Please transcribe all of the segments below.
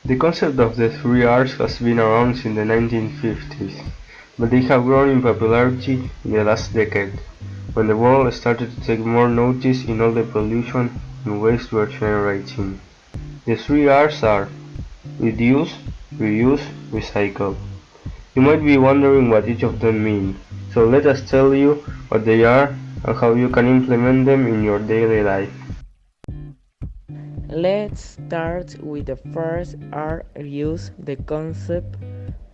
The concept of the three R's has been around since the 1950s, but they have grown in popularity in the last decade, when the world started to take more notice in all the pollution and waste we are generating. The three R's are reduce, reuse, recycle. You might be wondering what each of them mean, so let us tell you what they are and how you can implement them in your daily life. Let's start with the first R, reuse. The concept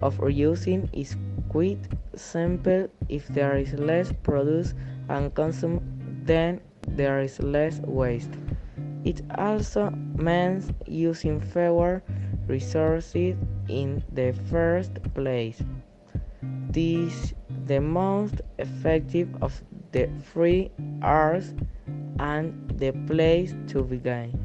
of reusing is quite simple. If there is less produced and consumed, then there is less waste. It also means using fewer resources in the first place. This is the most effective of the three R's and the place to begin.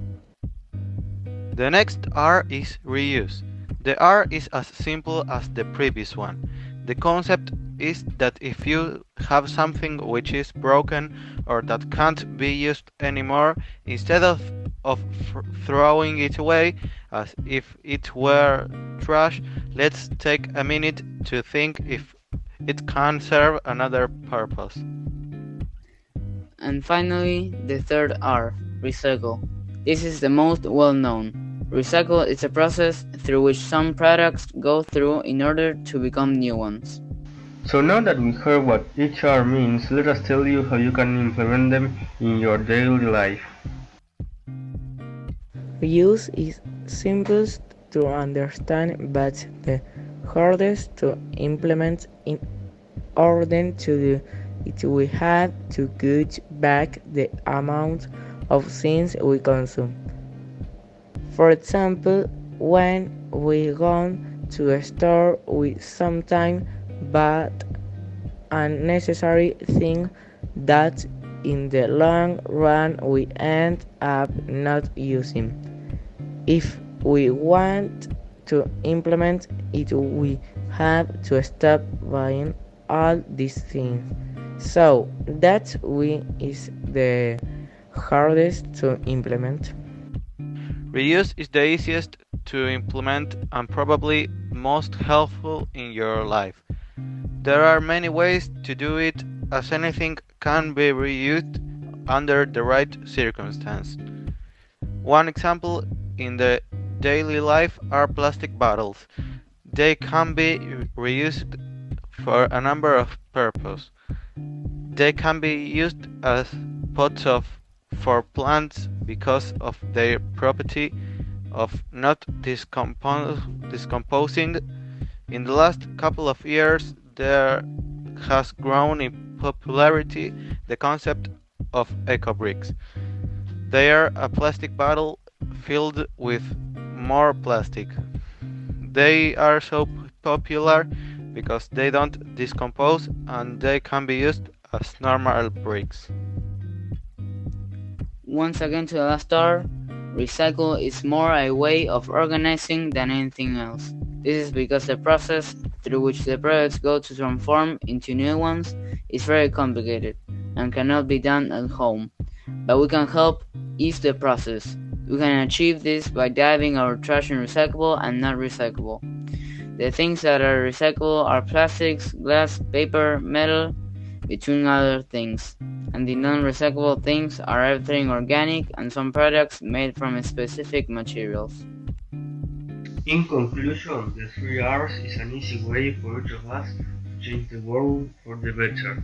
The next R is reuse. The R is as simple as the previous one. The concept is that if you have something which is broken or that can't be used anymore, instead of throwing it away as if it were trash, let's take a minute to think if it can serve another purpose. And finally, the third R, recycle. This is the most well known. Recycle is a process through which some products go through in order to become new ones. So now that we heard what each R means, let us tell you how you can implement them in your daily life. Reuse is simplest to understand but the hardest to implement. In order to do it, we have to cut back the amount of things we consume. For example, when we go to a store, we sometimes buy unnecessary things that in the long run we end up not using. If we want to implement it, we have to stop buying all these things. So that we is the hardest to implement. Reuse is the easiest to implement and probably most helpful in your life. There are many ways to do it, as anything can be reused under the right circumstance. One example in the daily life are plastic bottles. They can be reused for a number of purposes. They can be used as pots for plants because of their property of not discomposing. In the last couple of years, there has grown in popularity the concept of eco bricks. They are a plastic bottle filled with more plastic. They are so popular because they don't decompose and they can be used as normal bricks. Once again to the last R, recycle is more a way of organizing than anything else. This is because the process through which the products go to transform into new ones is very complicated and cannot be done at home. But we can help ease the process. We can achieve this by diving our trash in recyclable and not recyclable. The things that are recyclable are plastics, glass, paper, metal, between other things. And the non-recyclable things are everything organic and some products made from specific materials. In conclusion, the three R's is an easy way for each of us to change the world for the better.